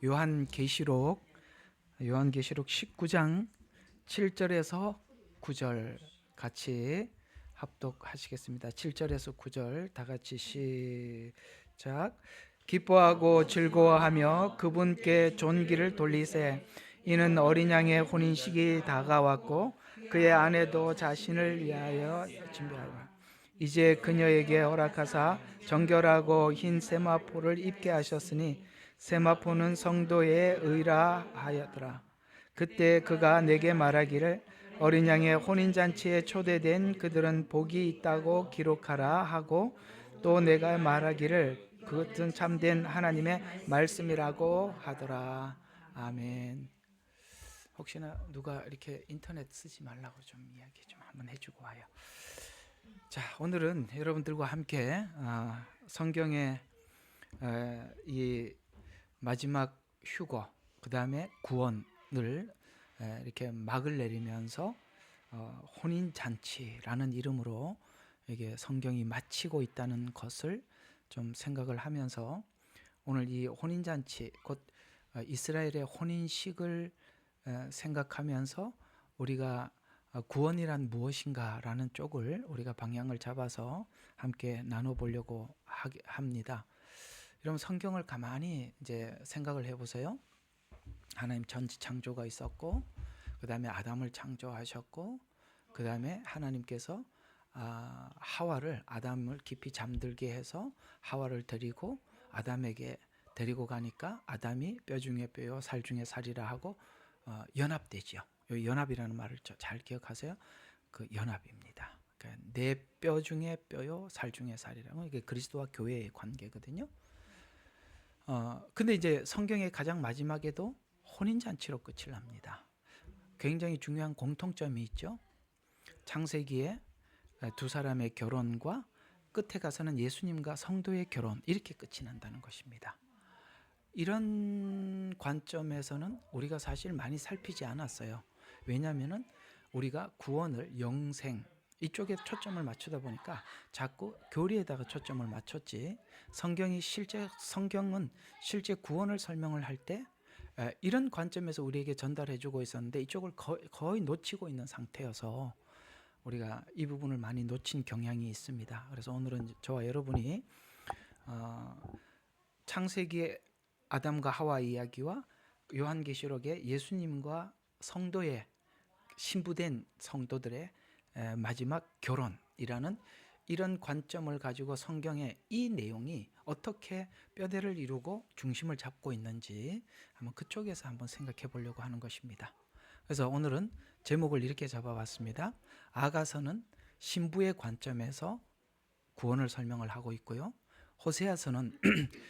요한계시록 19장 7절에서 9절 같이 합독하시겠습니다. 7절에서 9절 다 같이 시작. 기뻐하고 즐거워하며 그분께 존귀를 돌리세. 이는 어린 양의 혼인식이 다가왔고 그의 아내도 자신을 위하여 준비하라. 이제 그녀에게 허락하사 정결하고 흰 세마포를 입게 하셨으니 세마포는 성도의 의라 하였더라. 그때 그가 내게 말하기를 어린 양의 혼인잔치에 초대된 그들은 복이 있다고 기록하라 하고, 또 내가 말하기를 그것은 참된 하나님의 말씀이라고 하더라. 아멘. 혹시나 누가 이렇게 인터넷 쓰지 말라고 좀 이야기 좀 한번 해주고 와요. 자, 오늘은 여러분들과 함께 성경의 이 마지막 휴거, 그 다음에 구원을 이렇게 막을 내리면서 혼인잔치라는 이름으로 이게 성경이 마치고 있다는 것을 좀 생각을 하면서, 오늘 이 혼인잔치, 곧 이스라엘의 혼인식을 생각하면서 우리가 구원이란 무엇인가라는 쪽을 우리가 방향을 잡아서 함께 나눠보려고 합니다. 여러분, 성경을 가만히 이제 생각을 해보세요. 하나님 전지 창조가 있었고, 그 다음에 아담을 창조하셨고, 그 다음에 하나님께서 하와를, 아담을 깊이 잠들게 해서 하와를 데리고 아담에게 데리고 가니까 아담이 뼈 중에 뼈요 살 중에 살이라 하고 연합되지요. 이 연합이라는 말을 잘 기억하세요. 그 연합입니다. 그러니까 내 뼈 중에 뼈요 살 중에 살이라고, 이게 그리스도와 교회의 관계거든요. 근데 이제 성경의 가장 마지막에도 혼인잔치로 끝을 납니다. 굉장히 중요한 공통점이 있죠. 창세기에 두 사람의 결혼과 끝에 가서는 예수님과 성도의 결혼, 이렇게 끝이 난다는 것입니다. 이런 관점에서는 우리가 사실 많이 살피지 않았어요. 왜냐하면 우리가 구원을, 영생 이쪽에 초점을 맞추다 보니까 자꾸 교리에다가 초점을 맞췄지, 성경은 실제 구원을 설명을 할 때 이런 관점에서 우리에게 전달해주고 있었는데 이쪽을 거의 놓치고 있는 상태여서 우리가 이 부분을 많이 놓친 경향이 있습니다. 그래서 오늘은 저와 여러분이 창세기의 아담과 하와 이야기와 요한계시록의 예수님과 성도의, 신부된 성도들의 마지막 결혼이라는 이런 관점을 가지고 성경의 이 내용이 어떻게 뼈대를 이루고 중심을 잡고 있는지 한번 그쪽에서 한번 생각해 보려고 하는 것입니다. 그래서 오늘은 제목을 이렇게 잡아봤습니다. 아가서는 신부의 관점에서 구원을 설명을 하고 있고요, 호세아서는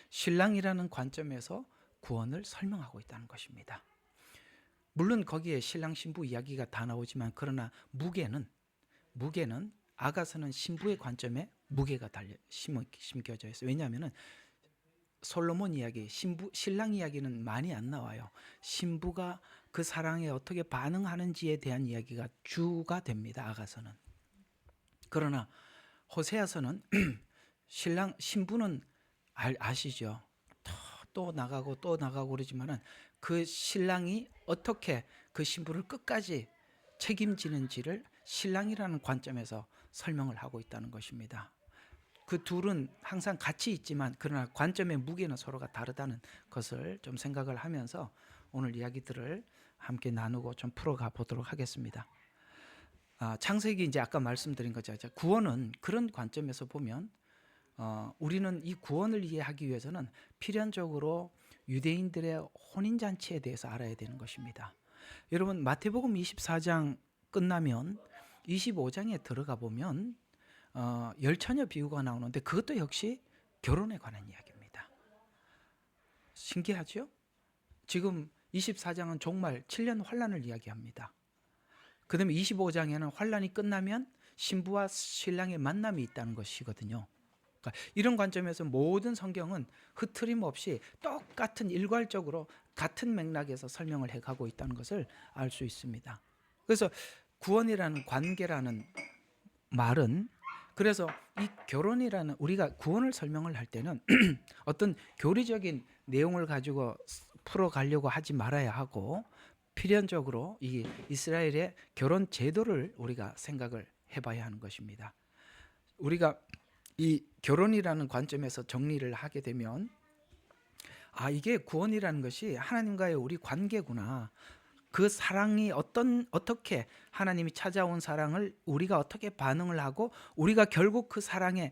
신랑이라는 관점에서 구원을 설명하고 있다는 것입니다. 물론 거기에 신랑 신부 이야기가 다 나오지만, 그러나 무게는 아가서는 신부의 관점에 무게가 심겨져 있어요. 왜냐하면 솔로몬 이야기, 신랑 이야기는 많이 안 나와요. 신부가 그 사랑에 어떻게 반응하는지에 대한 이야기가 주가 됩니다. 아가서는. 그러나 호세아서는 신부는 아시죠? 또 나가고 또 나가고 그러지만은 그 신랑이 어떻게 그 신부를 끝까지 책임지는지를 신랑이라는 관점에서 설명을 하고 있다는 것입니다. 그 둘은 항상 같이 있지만 그러나 관점의 무게는 서로가 다르다는 것을 좀 생각을 하면서 오늘 이야기들을 함께 나누고 좀 풀어가 보도록 하겠습니다. 창세기, 이제 아까 말씀드린 거죠. 구원은 그런 관점에서 보면 우리는 이 구원을 이해하기 위해서는 필연적으로 유대인들의 혼인잔치에 대해서 알아야 되는 것입니다. 여러분, 마태복음 24장 끝나면 25장에 들어가 보면 열처녀 비유가 나오는데 그것도 역시 결혼에 관한 이야기입니다. 신기하죠? 지금 24장은 종말 7년 환란을 이야기합니다. 그 다음에 25장에는 환란이 끝나면 신부와 신랑의 만남이 있다는 것이거든요. 그러니까 이런 관점에서 모든 성경은 흐트림 없이 똑같은, 일괄적으로 같은 맥락에서 설명을 해가고 있다는 것을 알 수 있습니다. 그래서 구원이라는, 관계라는 말은, 그래서 이 결혼이라는, 우리가 구원을 설명을 할 때는 어떤 교리적인 내용을 가지고 풀어가려고 하지 말아야 하고 필연적으로 이 이스라엘의 결혼 제도를 우리가 생각을 해봐야 하는 것입니다. 우리가 이 결혼이라는 관점에서 정리를 하게 되면 이게 구원이라는 것이 하나님과의 우리 관계구나. 그 사랑이 어떻게 하나님이 찾아온 사랑을 우리가 어떻게 반응을 하고 우리가 결국 그 사랑에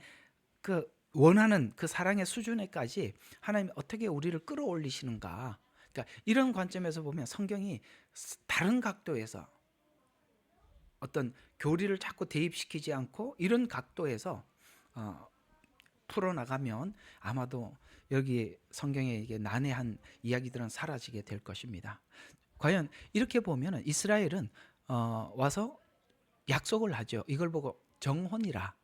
그 원하는 그 사랑의 수준에까지 하나님이 어떻게 우리를 끌어올리시는가. 그러니까 이런 관점에서 보면 성경이 다른 각도에서 어떤 교리를 자꾸 대입시키지 않고 이런 각도에서 풀어나가면 아마도 여기 성경에 이게 난해한 이야기들은 사라지게 될 것입니다. 과연 이렇게 보면 이스라엘은 와서 약속을 하죠. 이걸 보고 정혼이라,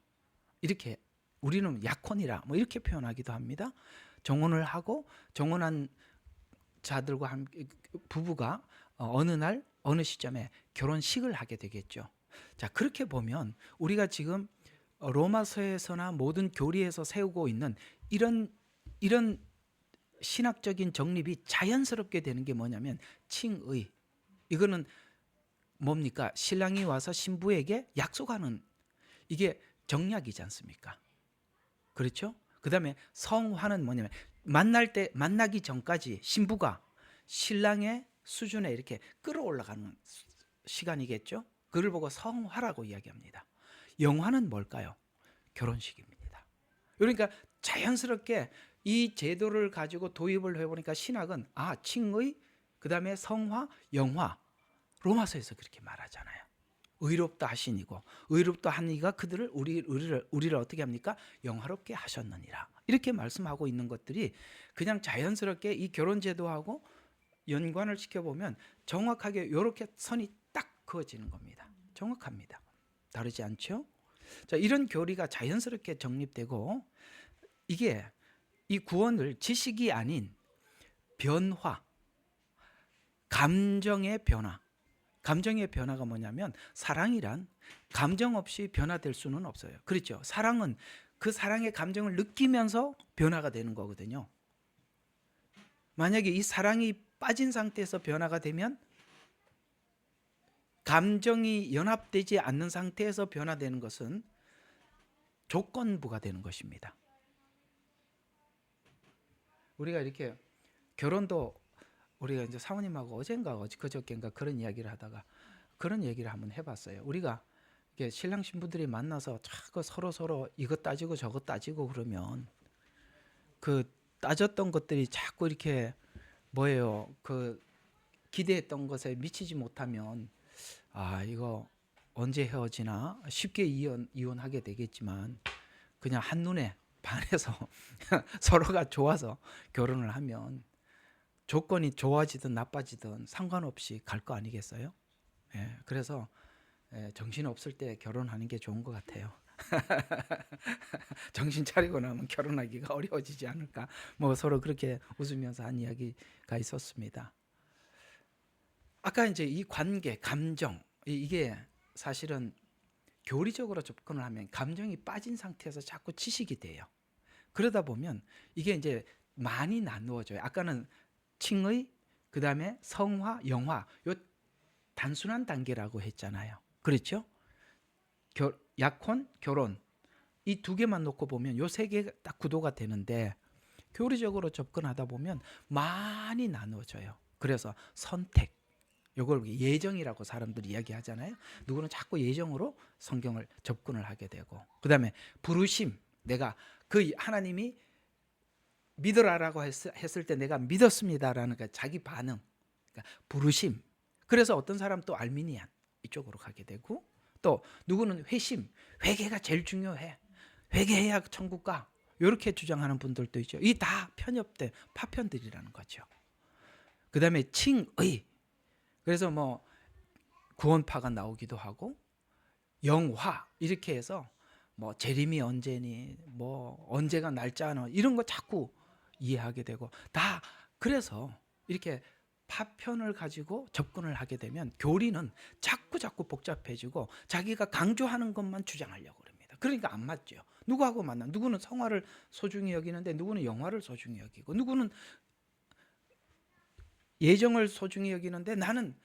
이렇게 우리는 약혼이라 뭐 이렇게 표현하기도 합니다. 정혼을 하고 정혼한 자들과 함께 부부가 어느 날 어느 시점에 결혼식을 하게 되겠죠. 자, 그렇게 보면 우리가 지금 로마서에서나 모든 교리에서 세우고 있는 이런 신학적인 정립이 자연스럽게 되는 게 뭐냐면 칭의. 이거는 뭡니까? 신랑이 와서 신부에게 약속하는, 이게 정약이지 않습니까? 그렇죠? 그 다음에 성화는 뭐냐면 만나기 전까지 신부가 신랑의 수준에 이렇게 끌어올라가는 시간이겠죠? 그걸 보고 성화라고 이야기합니다. 영화는 뭘까요? 결혼식입니다. 그러니까 자연스럽게 이 제도를 가지고 도입을 해보니까 신학은 칭의, 그 다음에 성화, 영화, 로마서에서 그렇게 말하잖아요. 의롭다 하시니고 의롭다 하니가 그들을 우리를 어떻게 합니까? 영화롭게 하셨느니라. 이렇게 말씀하고 있는 것들이 그냥 자연스럽게 이 결혼 제도하고 연관을 시켜보면 정확하게 이렇게 선이 딱 그어지는 겁니다. 정확합니다. 다르지 않죠? 자, 이런 교리가 자연스럽게 정립되고 이게 이 구원을 지식이 아닌 변화, 감정의 변화. 감정의 변화가 뭐냐면 사랑이란 감정 없이 변화될 수는 없어요. 그렇죠? 사랑은 그 사랑의 감정을 느끼면서 변화가 되는 거거든요. 만약에 이 사랑이 빠진 상태에서 변화가 되면 감정이 연합되지 않는 상태에서 변화되는 것은 조건부가 되는 것입니다. 우리가 이렇게 결혼도 우리가 이제 사모님하고 어젠가 그저께인가 그런 이야기를 하다가 그런 얘기를 한번 해봤어요. 우리가 이게 신랑 신부들이 만나서 자꾸 서로 이것 따지고 저것 따지고 그러면 그 따졌던 것들이 자꾸 이렇게 뭐예요? 그 기대했던 것에 미치지 못하면 이거 언제 헤어지나 쉽게 이혼하게 되겠지만 그냥 한눈에 반해서 서로가 좋아서 결혼을 하면 조건이 좋아지든 나빠지든 상관없이 갈 거 아니겠어요? 그래서 정신 없을 때 결혼하는 게 좋은 것 같아요. 정신 차리고 나면 결혼하기가 어려워지지 않을까? 뭐 서로 그렇게 웃으면서 한 이야기가 있었습니다. 아까 이제 이 관계, 감정, 이게 사실은 교리적으로 접근을 하면 감정이 빠진 상태에서 자꾸 지식이 돼요. 그러다 보면 이게 이제 많이 나누어져요. 아까는 칭의, 그 다음에 성화, 영화, 요 단순한 단계라고 했잖아요. 그렇죠? 약혼, 결혼, 이 두 개만 놓고 보면 요 세 개 딱 구도가 되는데 교리적으로 접근하다 보면 많이 나누어져요. 그래서 선택, 요걸 예정이라고 사람들이 이야기하잖아요. 누구는 자꾸 예정으로 성경을 접근을 하게 되고, 그 다음에 부르심, 내가 그 하나님이 믿으라라고 했을 때 내가 믿었습니다라는 자기 반응, 그러니까 부르심. 그래서 어떤 사람 또 알미니안 이쪽으로 가게 되고, 또 누구는 회심, 회개가 제일 중요해, 회개해야 천국 가, 이렇게 주장하는 분들도 있죠. 이 다 편협된 파편들이라는 거죠. 그 다음에 칭의, 그래서 뭐 구원파가 나오기도 하고, 영화 이렇게 해서 뭐 재림이 언제니, 뭐 언제가 날짜나 이런 거 자꾸 이해하게 되고, 다 그래서 이렇게 파편을 가지고 접근을 하게 되면 교리는 자꾸 복잡해지고 자기가 강조하는 것만 주장하려고 합니다. 그러니까 안 맞죠. 누구하고 만나? 누구는 성화를 소중히 여기는데 누구는 영화를 소중히 여기고, 누구는 예정을 소중히 여기는데 나는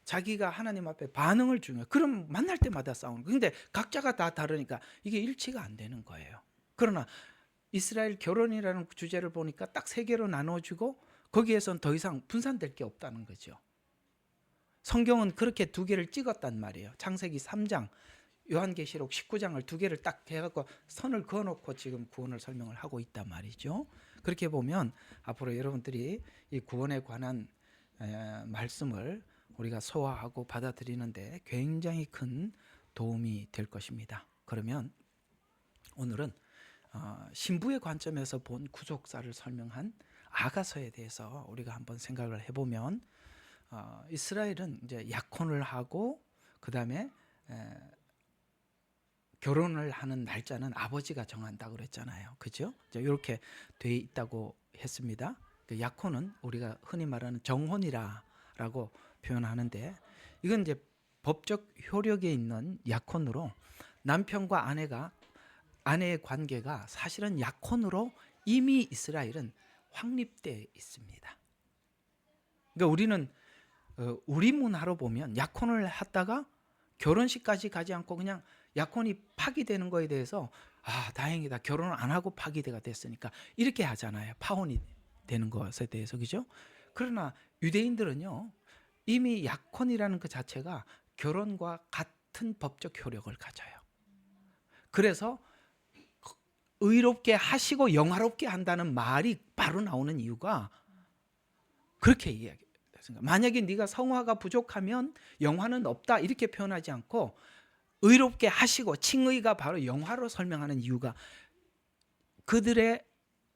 자기가 하나님 앞에 반응을 중요해. 그럼 만날 때마다 싸우는 거예요. 근데 각자가 다 다르니까 이게 일치가 안 되는 거예요. 그러나 이스라엘 결혼이라는 주제를 보니까 딱 세 개로 나눠지고 거기에선 더 이상 분산될 게 없다는 거죠. 성경은 그렇게 두 개를 찍었단 말이에요. 창세기 3장, 요한계시록 19장을 두 개를 딱 해갖고 선을 그어놓고 지금 구원을 설명을 하고 있단 말이죠. 그렇게 보면 앞으로 여러분들이 이 구원에 관한 말씀을 우리가 소화하고 받아들이는데 굉장히 큰 도움이 될 것입니다. 그러면 오늘은 신부의 관점에서 본 구속사를 설명한 아가서에 대해서 우리가 한번 생각을 해보면, 이스라엘은 이제 약혼을 하고 그 다음에 결혼을 하는 날짜는 아버지가 정한다고 그랬잖아요. 그죠? 이렇게 돼 있다고 했습니다. 그 약혼은 우리가 흔히 말하는 정혼이라고 표현하는데, 이건 이제 법적 효력에 있는 약혼으로 남편과 아내의 관계가 사실은 약혼으로 이미 이스라엘은 확립되어 있습니다. 그러니까 우리는 우리 문화로 보면 약혼을 했다가 결혼식까지 가지 않고 그냥 약혼이 파기되는 거에 대해서 다행이다, 결혼을 안 하고 파기가 됐으니까 이렇게 하잖아요. 파혼이 되는 것에 대해서. 그죠? 그러나 유대인들은요, 이미 약혼이라는 그 자체가 결혼과 같은 법적 효력을 가져요. 그래서 의롭게 하시고 영화롭게 한다는 말이 바로 나오는 이유가 그렇게 이야기했습니다. 만약에 네가 성화가 부족하면 영화는 없다 이렇게 표현하지 않고 의롭게 하시고, 칭의가 바로 영화로 설명하는 이유가 그들의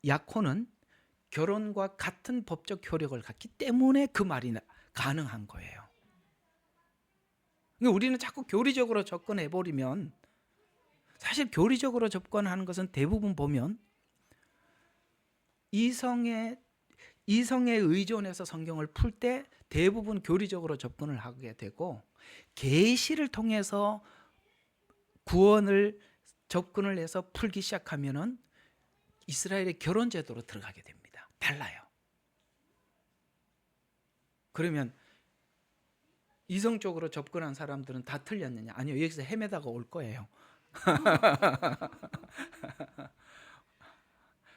약혼은 결혼과 같은 법적 효력을 갖기 때문에 그 말이 가능한 거예요. 그러니까 우리는 자꾸 교리적으로 접근해 버리면, 사실 교리적으로 접근하는 것은 대부분 보면 이성에 의존해서 성경을 풀 때 대부분 교리적으로 접근을 하게 되고, 계시를 통해서 구원을 접근을 해서 풀기 시작하면은 이스라엘의 결혼 제도로 들어가게 됩니다. 달라요. 그러면 이성적으로 접근한 사람들은 다 틀렸느냐? 아니요, 여기서 헤매다가 올 거예요.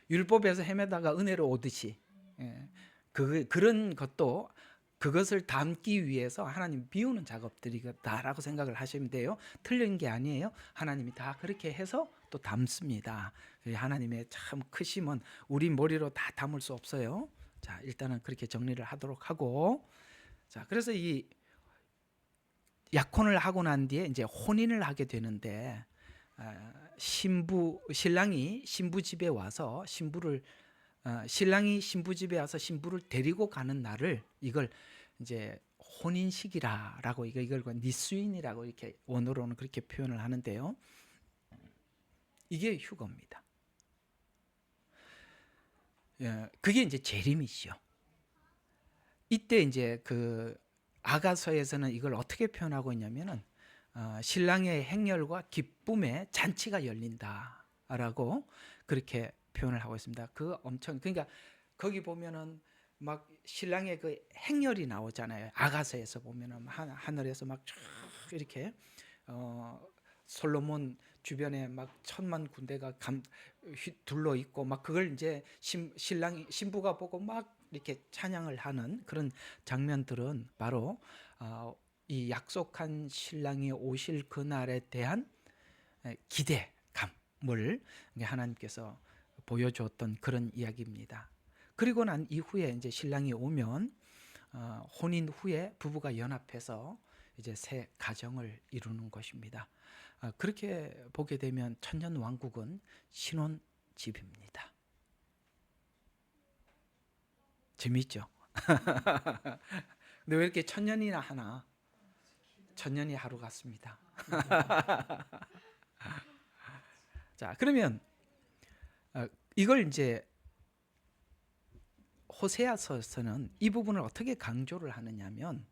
율법에서 헤매다가 은혜로 오듯이, 그런 것도 그것을 담기 위해서 하나님 비우는 작업들이다라고 생각을 하시면 돼요. 틀린 게 아니에요. 하나님이 다 그렇게 해서 또 담습니다. 하나님의 참 크심은 우리 머리로 다 담을 수 없어요. 자, 일단은 그렇게 정리를 하도록 하고, 자, 그래서 이 약혼을 하고 난 뒤에 이제 혼인을 하게 되는데, 신랑이 신부 집에 와서 신랑이 신부 집에 와서 신부를 데리고 가는 날을, 이걸 이제 혼인식이라고, 이걸 니수인이라고 이렇게 원어로는 그렇게 표현을 하는데요. 이게 휴거입니다. 그게 이제 재림이죠. 이때 이제 그 아가서에서는 이걸 어떻게 표현하고 있냐면은, 신랑의 행렬과 기쁨의 잔치가 열린다라고 그렇게 표현을 하고 있습니다. 그러니까 거기 보면은 막 신랑의 그 행렬이 나오잖아요. 아가서에서 보면은 하늘에서 막 쭉 이렇게 솔로몬 주변에 막 1000만 군대가 둘러 있고, 막 그걸 이제 신부가 보고 막 이렇게 찬양을 하는 그런 장면들은 바로 이 약속한 신랑이 오실 그날에 대한 기대감을 하나님께서 보여주었던 그런 이야기입니다. 그리고 난 이후에 이제 신랑이 오면 혼인 후에 부부가 연합해서 이제 새 가정을 이루는 것입니다. 그렇게 보게 되면 천년 왕국은 신혼집입니다. 재밌죠? 근데 왜 이렇게 천년이나 하나? 천년이 하루 같습니다. 자, 그러면 이걸 이제 호세아서에서는 이 부분을 어떻게 강조를 하느냐면,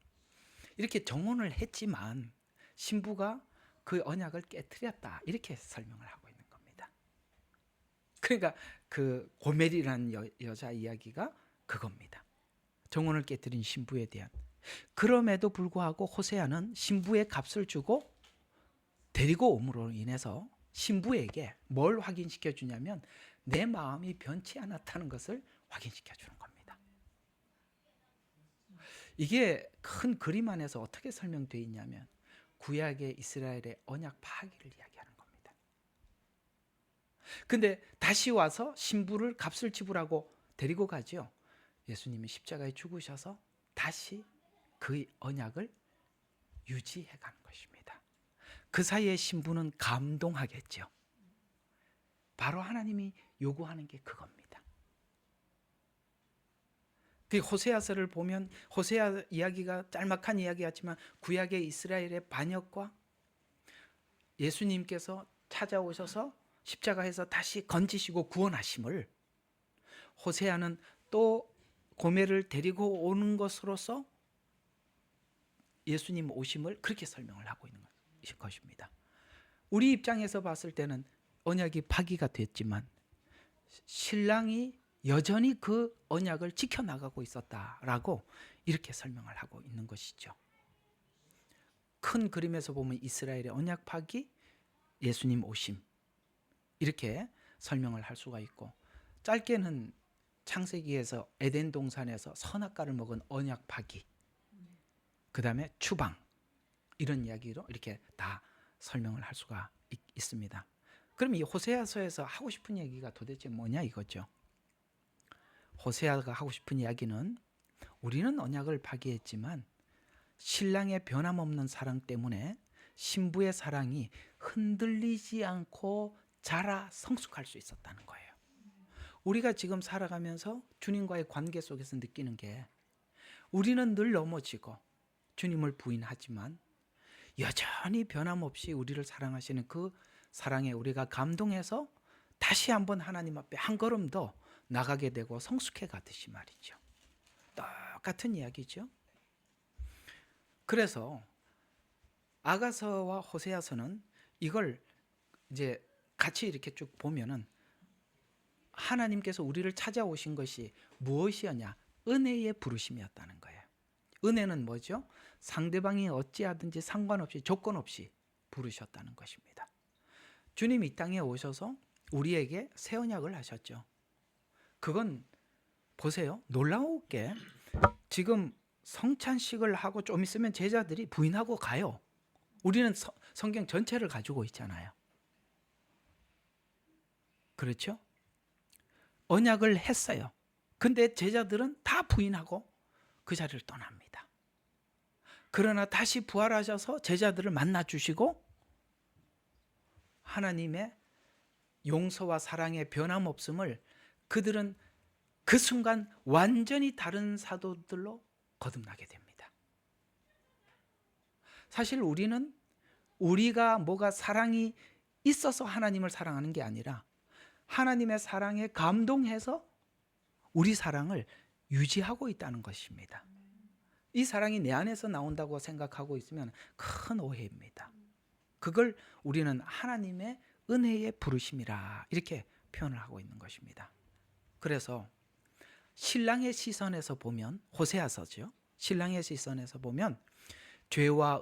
이렇게 정혼을 했지만 신부가 그 언약을 깨뜨렸다 이렇게 설명을 하고 있는 겁니다. 그러니까 그 고멜이라는 여자 이야기가 그겁니다. 정원을 깨뜨린 신부에 대한. 그럼에도 불구하고 호세아는 신부의 값을 주고 데리고 옴으로 인해서 신부에게 뭘 확인시켜 주냐면 내 마음이 변치 않았다는 것을 확인시켜 주는 겁니다. 이게 큰 그림 안에서 어떻게 설명되어 있냐면 구약의 이스라엘의 언약 파기를 이야기하는 겁니다. 근데 다시 와서 신부를 값을 지불하고 데리고 가죠. 예수님이 십자가에 죽으셔서 다시 그 언약을 유지해 가는 것입니다. 그 사이에 신부는 감동하겠죠. 바로 하나님이 요구하는 게 그겁니다. 그 호세아서를 보면 호세아 이야기가 짤막한 이야기 같지만 구약의 이스라엘의 반역과 예수님께서 찾아오셔서 십자가에서 다시 건지시고 구원하심을 호세아는 또 고멜을 데리고 오는 것으로서 예수님 오심을 그렇게 설명을 하고 있는 것입니다. 우리 입장에서 봤을 때는 언약이 파기가 됐지만 신랑이 여전히 그 언약을 지켜나가고 있었다라고 이렇게 설명을 하고 있는 것이죠. 큰 그림에서 보면 이스라엘의 언약 파기, 예수님 오심 이렇게 설명을 할 수가 있고, 짧게는 창세기에서 에덴 동산에서 선악과를 먹은 언약 파기, 그 다음에 추방 이런 이야기로 이렇게 다 설명을 할 수가 있습니다. 그럼 이 호세아서에서 하고 싶은 얘기가 도대체 뭐냐 이거죠. 호세아가 하고 싶은 이야기는 우리는 언약을 파기했지만 신랑의 변함없는 사랑 때문에 신부의 사랑이 흔들리지 않고 자라 성숙할 수 있었다는 거예요. 우리가 지금 살아가면서 주님과의 관계 속에서 느끼는 게 우리는 늘 넘어지고 주님을 부인하지만 여전히 변함없이 우리를 사랑하시는 그 사랑에 우리가 감동해서 다시 한번 하나님 앞에 한 걸음 더 나가게 되고 성숙해 가듯이 말이죠. 똑같은 이야기죠. 그래서 아가서와 호세아서는 이걸 이제 같이 이렇게 쭉 보면은 하나님께서 우리를 찾아오신 것이 무엇이었냐? 은혜의 부르심이었다는 거예요. 은혜는 뭐죠? 상대방이 어찌하든지 상관없이 조건 없이 부르셨다는 것입니다. 주님 이 땅에 오셔서 우리에게 새 언약을 하셨죠. 그건 보세요. 놀라웠게 지금 성찬식을 하고 좀 있으면 제자들이 부인하고 가요. 우리는 성경 전체를 가지고 있잖아요. 그렇죠? 언약을 했어요. 근데 제자들은 다 부인하고 그 자리를 떠납니다. 그러나 다시 부활하셔서 제자들을 만나 주시고 하나님의 용서와 사랑의 변함없음을 그들은 그 순간 완전히 다른 사도들로 거듭나게 됩니다. 사실 우리는 우리가 뭐가 사랑이 있어서 하나님을 사랑하는 게 아니라 하나님의 사랑에 감동해서 우리 사랑을 유지하고 있다는 것입니다. 이 사랑이 내 안에서 나온다고 생각하고 있으면 큰 오해입니다. 그걸 우리는 하나님의 은혜의 부르심이라 이렇게 표현을 하고 있는 것입니다. 그래서 신랑의 시선에서 보면 호세아서죠. 신랑의 시선에서 보면 죄와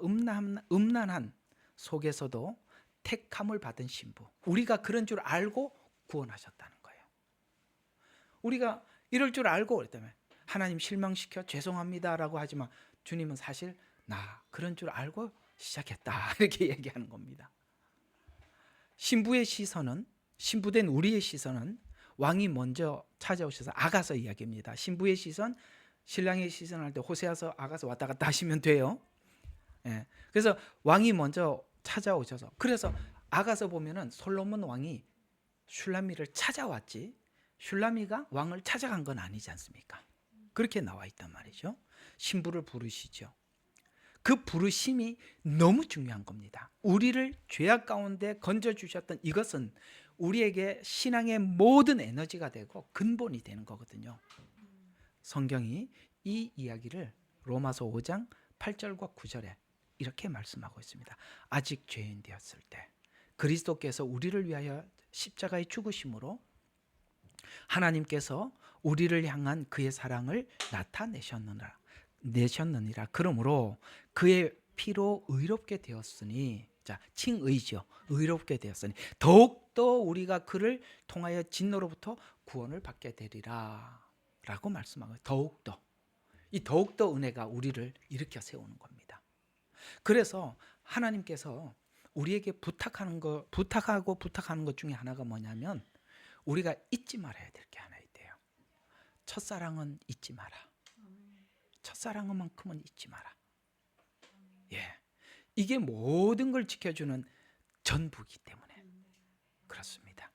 음란한 속에서도 택함을 받은 신부, 우리가 그런 줄 알고 구원하셨다는 거예요. 우리가 이럴 줄 알고 그랬다면 하나님 실망시켜 죄송합니다라고 하지만 주님은 사실 나 그런 줄 알고 시작했다 이렇게 얘기하는 겁니다. 신부의 시선은, 신부된 우리의 시선은 왕이 먼저 찾아오셔서 아가서 이야기입니다. 신부의 시선, 신랑의 시선할 때 호세아서 아가서 왔다 갔다 하시면 돼요. 예. 그래서 왕이 먼저 찾아오셔서, 그래서 아가서 보면은 솔로몬 왕이 슐라미를 찾아왔지 슐라미가 왕을 찾아간 건 아니지 않습니까? 그렇게 나와 있단 말이죠. 신부를 부르시죠. 그 부르심이 너무 중요한 겁니다. 우리를 죄악 가운데 건져주셨던 이것은 우리에게 신앙의 모든 에너지가 되고 근본이 되는 거거든요. 성경이 이 이야기를 로마서 5장 8절과 9절에 이렇게 말씀하고 있습니다. 아직 죄인 되었을 때 그리스도께서 우리를 위하여 십자가에 죽으심으로 하나님께서 우리를 향한 그의 사랑을 내셨느니라. 그러므로 그의 피로 의롭게 되었으니, 자, 칭의죠. 의롭게 되었으니 더욱더 우리가 그를 통하여 진노로부터 구원을 받게 되리라 라고 말씀하고, 더욱더, 이 더욱더 은혜가 우리를 일으켜 세우는 겁니다. 그래서 하나님께서 우리에게 부탁하는 것 중에 하나가 뭐냐면, 우리가 잊지 말아야 될 게 하나 있대요. 첫사랑은 잊지 마라. 첫사랑만큼은 잊지 마라. 예, 이게 모든 걸 지켜주는 전부이기 때문에 그렇습니다.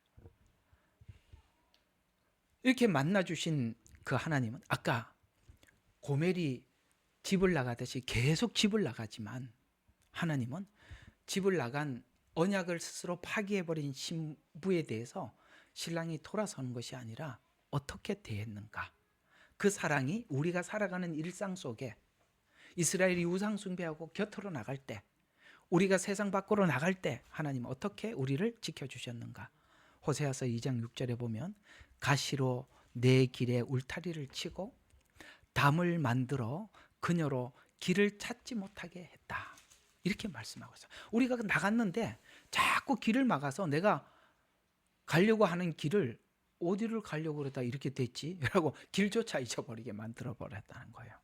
이렇게 만나주신 그 하나님은 아까 고멜이 집을 나가듯이 계속 집을 나가지만, 하나님은 집을 나간 언약을 스스로 파기해버린 신부에 대해서 신랑이 돌아서는 것이 아니라 어떻게 대했는가, 그 사랑이 우리가 살아가는 일상 속에 이스라엘이 우상 숭배하고 곁으로 나갈 때, 우리가 세상 밖으로 나갈 때 하나님 어떻게 우리를 지켜주셨는가. 호세아서 2장 6절에 보면 가시로 내 길에 울타리를 치고 담을 만들어 그녀로 길을 찾지 못하게 했다, 이렇게 말씀하고 있어요. 우리가 나갔는데 자꾸 길을 막아서 내가 가려고 하는 길을 어디를 가려고 그러다 이렇게 됐지? 라고 길조차 잊어버리게 만들어 버렸다는 거예요.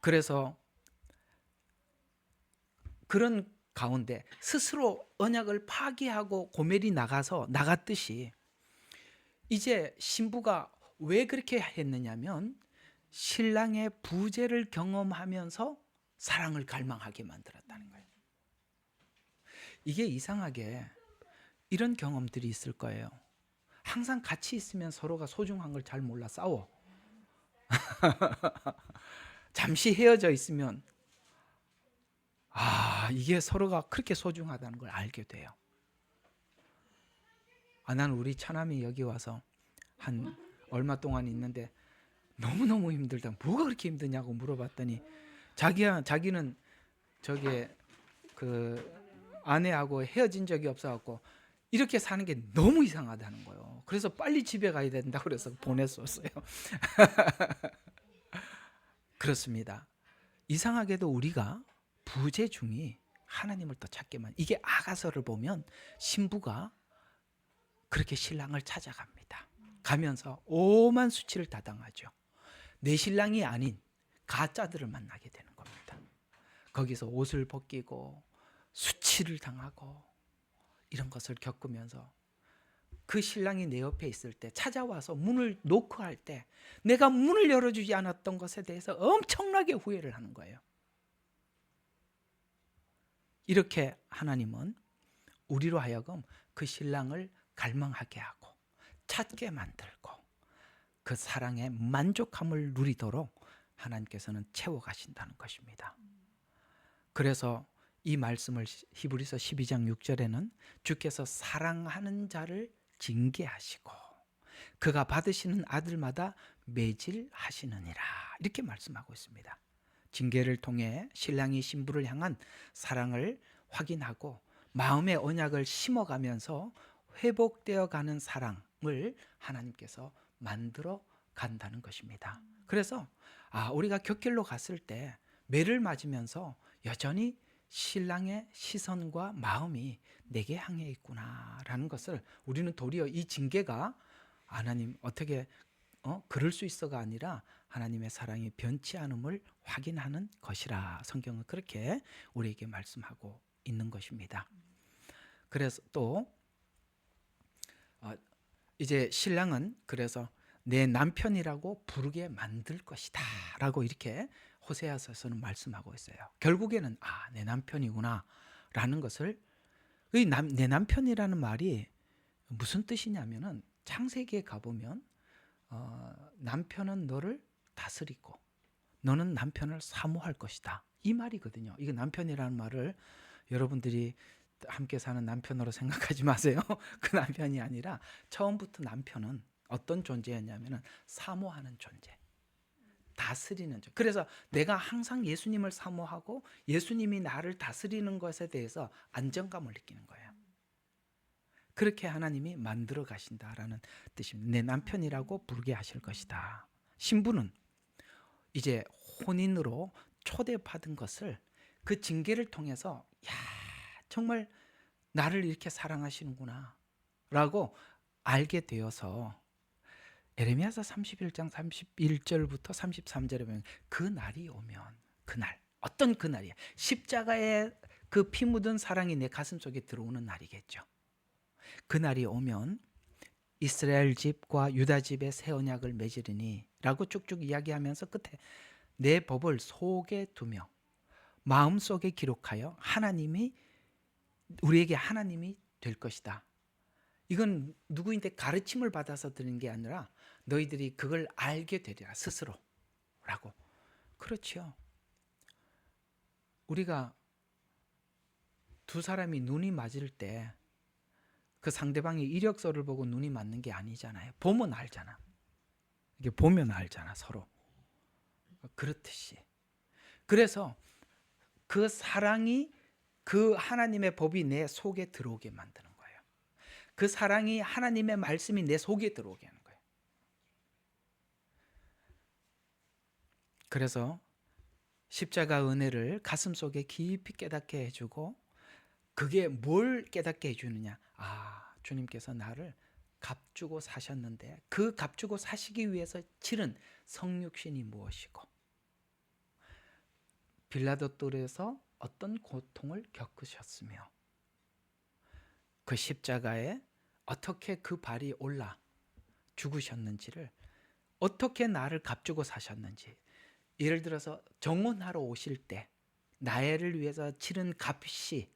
그래서 그런 가운데 스스로 언약을 파기하고 고멜이 나갔듯이, 이제 신부가 왜 그렇게 했느냐면 신랑의 부재를 경험하면서 사랑을 갈망하게 만들었다는 거예요. 이게 이상하게 이런 경험들이 있을 거예요. 항상 같이 있으면 서로가 소중한 걸 잘 몰라 싸워. 잠시 헤어져 있으면 이게 서로가 그렇게 소중하다는 걸 알게 돼요. 난 우리 처남이 여기 와서 한 얼마 동안 있는데 너무너무 힘들다. 뭐가 그렇게 힘드냐고 물어봤더니 자기는 그 아내하고 헤어진 적이 없어갖고 이렇게 사는 게 너무 이상하다는 거예요. 그래서 빨리 집에 가야 된다 그래서 보냈었어요. 그렇습니다. 이상하게도 우리가 부재 중이 하나님을 더 찾게만, 이게 아가서를 보면 신부가 그렇게 신랑을 찾아갑니다. 가면서 오만 수치를 다 당하죠. 내 신랑이 아닌 가짜들을 만나게 되는 겁니다. 거기서 옷을 벗기고 수치를 당하고 이런 것을 겪으면서 그 신랑이 내 옆에 있을 때, 찾아와서 문을 노크할 때 내가 문을 열어주지 않았던 것에 대해서 엄청나게 후회를 하는 거예요. 이렇게 하나님은 우리로 하여금 그 신랑을 갈망하게 하고 찾게 만들고 그 사랑의 만족함을 누리도록 하나님께서는 채워가신다는 것입니다. 그래서 이 말씀을 히브리서 12장 6절에는 주께서 사랑하는 자를 징계하시고 그가 받으시는 아들마다 매질하시느니라, 이렇게 말씀하고 있습니다. 징계를 통해 신랑이 신부를 향한 사랑을 확인하고 마음의 언약을 심어가면서 회복되어 가는 사랑을 하나님께서 만들어 간다는 것입니다. 그래서 우리가 곁길로 갔을 때 매를 맞으면서 여전히 신랑의 시선과 마음이 내게 향해 있구나라는 것을, 우리는 도리어 이 징계가 하나님 어떻게 그럴 수 있어가 아니라 하나님의 사랑이 변치 않음을 확인하는 것이라 성경은 그렇게 우리에게 말씀하고 있는 것입니다. 그래서 또 이제 신랑은 그래서 내 남편이라고 부르게 만들 것이다 라고 이렇게 호세아서에서는 말씀하고 있어요. 결국에는 내 남편이구나 라는 것을, 내 남편이라는 말이 무슨 뜻이냐면은 창세기에 가보면 남편은 너를 다스리고 너는 남편을 사모할 것이다, 이 말이거든요. 이거 남편이라는 말을 여러분들이 함께 사는 남편으로 생각하지 마세요. 그 남편이 아니라 처음부터 남편은 어떤 존재였냐면은 사모하는 존재, 다스리는 존재. 그래서 내가 항상 예수님을 사모하고 예수님이 나를 다스리는 것에 대해서 안정감을 느끼는 거예요. 그렇게 하나님이 만들어 가신다라는 뜻입니다. 내 남편이라고 부르게 하실 것이다. 신부는 이제 혼인으로 초대받은 것을 그 징계를 통해서 야, 정말 나를 이렇게 사랑하시는구나 라고 알게 되어서 에레미야서 31장 31절부터 33절에 보면 그 날이 오면, 그날 어떤 그날이야, 십자가의 그 피 묻은 사랑이 내 가슴 속에 들어오는 날이겠죠. 그 날이 오면 이스라엘 집과 유다 집에 새 언약을 맺으리니 라고 쭉쭉 이야기하면서 끝에 내 법을 속에 두며 마음속에 기록하여 하나님이 우리에게 하나님이 될 것이다. 이건 누구인데 가르침을 받아서 드는 게 아니라 너희들이 그걸 알게 되리라 스스로라고. 그렇죠. 우리가 두 사람이 눈이 맞을 때 그 상대방의 이력서를 보고 눈이 맞는 게 아니잖아요. 보면 알잖아. 이게 보면 알잖아, 서로. 그렇듯이. 그래서 그 사랑이, 그 하나님의 법이 내 속에 들어오게 만드는 거예요. 그 사랑이, 하나님의 말씀이 내 속에 들어오게 하는 거예요. 그래서 십자가 은혜를 가슴속에 깊이 깨닫게 해주고, 그게 뭘 깨닫게 해주느냐. 주님께서 나를 값주고 사셨는데 그 값주고 사시기 위해서 치른 성육신이 무엇이고, 빌라도돌에서 어떤 고통을 겪으셨으며, 그 십자가에 어떻게 그 발이 올라 죽으셨는지를, 어떻게 나를 값주고 사셨는지, 예를 들어서 정혼하러 오실 때 나를 위해서 치른 값이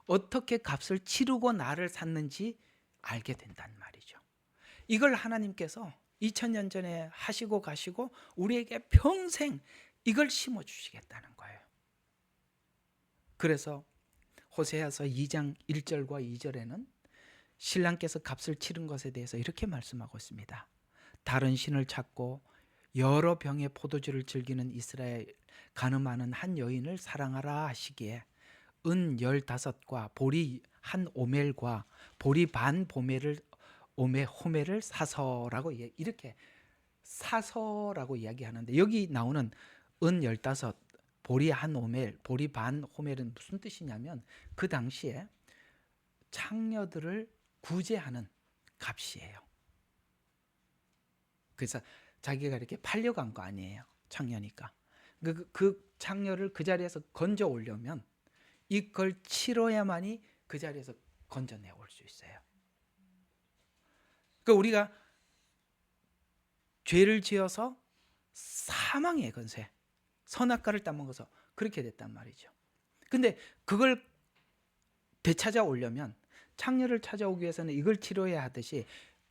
어떻게 값을 치르고 나를 샀는지 알게 된단 말이죠. 이걸 하나님께서 2000년 전에 하시고 가시고 우리에게 평생 이걸 심어주시겠다는 거예요. 그래서 호세아서 2장 1절과 2절에는 신랑께서 값을 치른 것에 대해서 이렇게 말씀하고 있습니다. 다른 신을 찾고 여러 병의 포도주를 즐기는 이스라엘 가늠하는 한 여인을 사랑하라 하시기에 은 15과 보리 한 오멜과 보리 반 호멜을 사서라고, 이렇게 사서라고 이야기하는데, 여기 나오는 은 15, 보리 한 오멜, 보리 반 호멜은 무슨 뜻이냐면 그 당시에 창녀들을 구제하는 값이에요. 그래서 자기가 이렇게 팔려간 거 아니에요. 창녀니까. 그 창녀를 그 자리에서 건져 오려면 이걸 치러야만이 그 자리에서 건져내 올 수 있어요. 그러니까 우리가 죄를 지어서 사망의 건세, 선악과를 따먹어서 그렇게 됐단 말이죠. 근데 그걸 되찾아오려면, 창녀를 찾아오기 위해서는 이걸 치러야 하듯이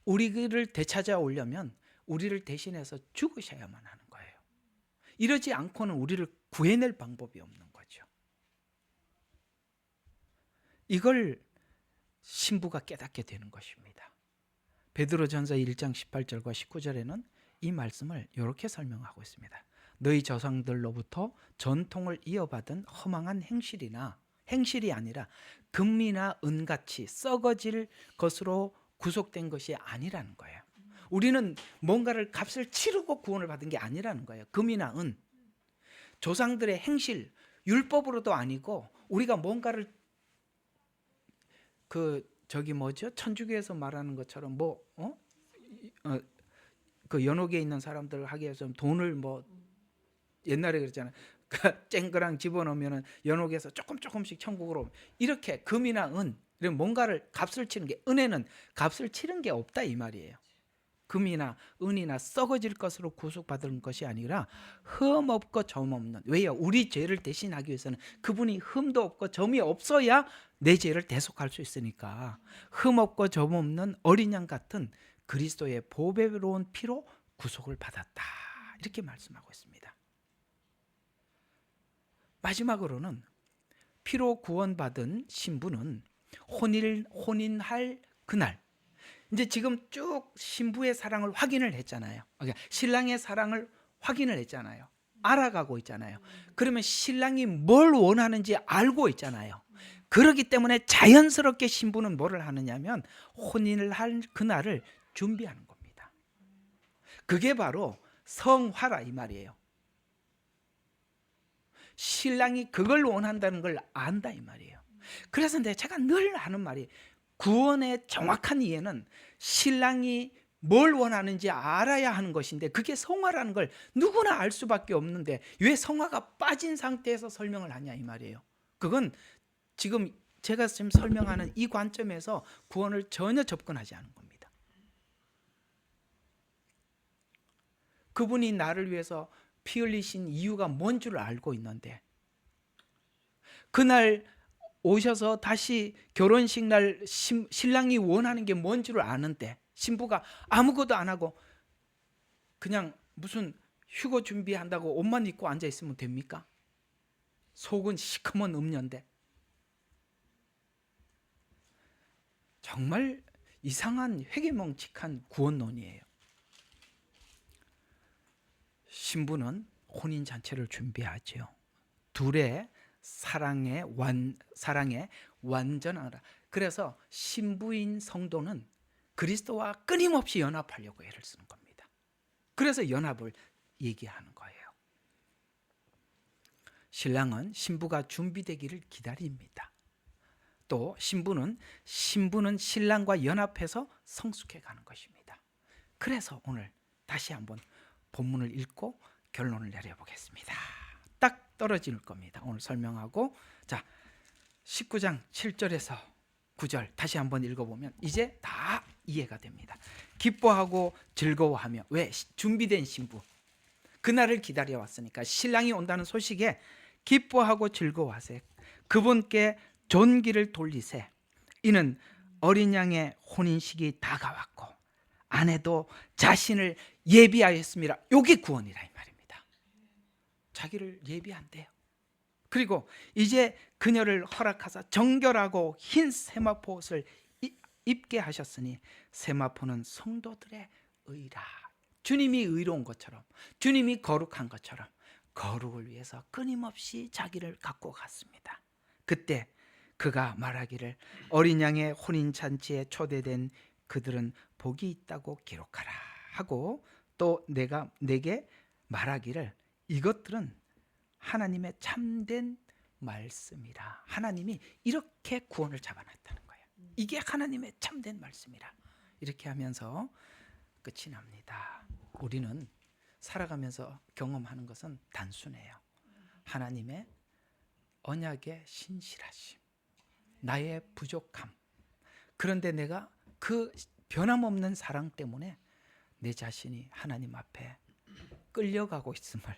우리를 되찾아오려면 우리를 대신해서 죽으셔야만 하는 거예요. 이러지 않고는 우리를 구해낼 방법이 없는 거죠. 이걸 신부가 깨닫게 되는 것입니다. 베드로전서 1장 18절과 19절에는 이 말씀을 이렇게 설명하고 있습니다. 너희 조상들로부터 전통을 이어받은 허망한 행실이 아니라 금이나 은같이 썩어질 것으로 구속된 것이 아니라는 거예요. 우리는 뭔가를 값을 치르고 구원을 받은 게 아니라는 거예요. 금이나 은, 조상들의 행실, 율법으로도 아니고, 우리가 뭔가를 천주교에서 말하는 것처럼 그 연옥에 있는 사람들 하기 위해서 돈을 옛날에 그랬잖아요. 쨍그랑 집어넣으면 연옥에서 조금씩 천국으로, 이렇게 금이나 은, 이런 뭔가를 값을 치는 게, 은혜는 값을 치른 게 없다 이 말이에요. 금이나 은이나 썩어질 것으로 구속받은 것이 아니라 흠 없고 점 없는, 왜요? 우리 죄를 대신하기 위해서는 그분이 흠도 없고 점이 없어야 내 죄를 대속할 수 있으니까, 흠 없고 점 없는 어린 양 같은 그리스도의 보배로운 피로 구속을 받았다, 이렇게 말씀하고 있습니다. 마지막으로는 피로 구원받은 신부는 혼인할 그날, 이제 지금 쭉 신부의 사랑을 확인을 했잖아요. 그러니까 신랑의 사랑을 확인을 했잖아요. 알아가고 있잖아요. 그러면 신랑이 뭘 원하는지 알고 있잖아요. 그렇기 때문에 자연스럽게 신부는 뭐를 하느냐면 혼인을 할 그날을 준비하는 겁니다. 그게 바로 성화라 이 말이에요. 신랑이 그걸 원한다는 걸 안다 이 말이에요. 그래서 제가 늘 하는 말이, 구원의 정확한 이해는 신랑이 뭘 원하는지 알아야 하는 것인데, 그게 성화라는 걸 누구나 알 수밖에 없는데 왜 성화가 빠진 상태에서 설명을 하냐 이 말이에요. 그건 지금 제가 지금 설명하는 이 관점에서 구원을 전혀 접근하지 않은 겁니다. 그분이 나를 위해서 피 흘리신 이유가 뭔 줄 알고 있는데, 그날 오셔서 다시 결혼식 날 신랑이 원하는 게 뭔 줄 아는데 신부가 아무것도 안 하고 그냥 무슨 휴거 준비한다고 옷만 입고 앉아 있으면 됩니까? 속은 시커먼 음녀인데. 정말 이상한 회개멍측한 구원론이에요. 신부는 혼인잔치를 준비하죠. 둘의 사랑에 완전하라. 그래서 신부인 성도는 그리스도와 끊임없이 연합하려고 애를 쓰는 겁니다. 그래서 연합을 얘기하는 거예요. 신랑은 신부가 준비되기를 기다립니다. 또 신부는 신랑과 연합해서 성숙해 가는 것입니다. 그래서 오늘 다시 한번 본문을 읽고 결론을 내려보겠습니다. 딱 떨어질 겁니다. 오늘 설명하고, 자 19장 7절에서 9절 다시 한번 읽어보면 이제 다 이해가 됩니다. 기뻐하고 즐거워하며, 왜? 준비된 신부, 그날을 기다려왔으니까 신랑이 온다는 소식에 기뻐하고 즐거워하세. 그분께 존귀를 돌리세. 이는 어린 양의 혼인식이 다가왔고 아내도 자신을 예비하였습니다. 이게 구원이라 이 말입니다. 자기를 예비한대요. 그리고 이제 그녀를 허락하사 정결하고 흰 세마포 옷을 입게 하셨으니 세마포는 성도들의 의라. 주님이 의로운 것처럼, 주님이 거룩한 것처럼 거룩을 위해서 끊임없이 자기를 갖고 갔습니다. 그때 그가 말하기를 어린 양의 혼인잔치에 초대된 그들은 복이 있다고 기록하라 하고, 또 내게 말하기를 이것들은 하나님의 참된 말씀이라. 하나님이 이렇게 구원을 잡아놨다는 거예요. 이게 하나님의 참된 말씀이라. 이렇게 하면서 끝이 납니다. 우리는 살아가면서 경험하는 것은 단순해요. 하나님의 언약의 신실하심, 나의 부족함. 그런데 내가 그 변함없는 사랑 때문에 내 자신이 하나님 앞에 끌려가고 있음을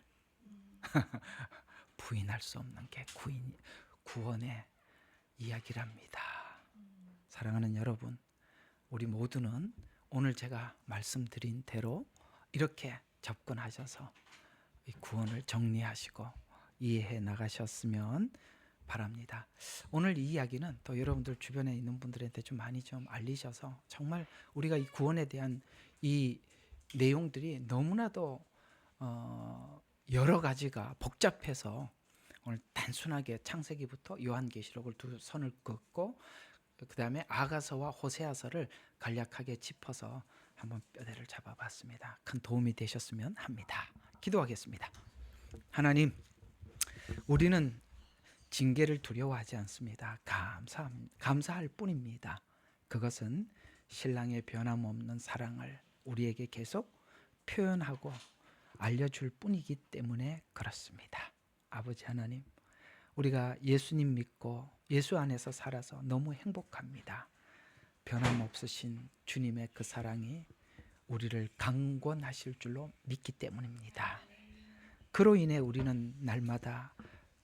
부인할 수 없는 게 구원의 이야기랍니다. 사랑하는 여러분, 우리 모두는 오늘 제가 말씀드린 대로 이렇게 접근하셔서 이 구원을 정리하시고 이해해 나가셨으면 바랍니다. 오늘 이 이야기는 또 여러분들 주변에 있는 분들한테 좀 많이 좀 알리셔서, 정말 우리가 이 구원에 대한 이 내용들이 너무나도 여러 가지가 복잡해서 오늘 단순하게 창세기부터 요한계시록을 두 선을 긋고 그 다음에 아가서와 호세아서를 간략하게 짚어서 한번 뼈대를 잡아봤습니다. 큰 도움이 되셨으면 합니다. 기도하겠습니다. 하나님, 우리는 징계를 두려워하지 않습니다. 감사할 뿐입니다. 그것은 신랑의 변함없는 사랑을 우리에게 계속 표현하고 알려줄 뿐이기 때문에 그렇습니다. 아버지 하나님, 우리가 예수님 믿고 예수 안에서 살아서 너무 행복합니다. 변함없으신 주님의 그 사랑이 우리를 강권하실 줄로 믿기 때문입니다. 그로 인해 우리는 날마다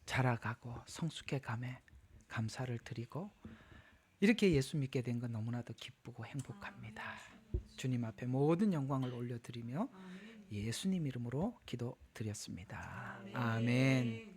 자라가고 성숙해감에 감사를 드리고 이렇게 예수 믿게 된 건 너무나도 기쁘고 행복합니다. 주님 앞에 모든 영광을 올려드리며 예수님 이름으로 기도드렸습니다. 아멘.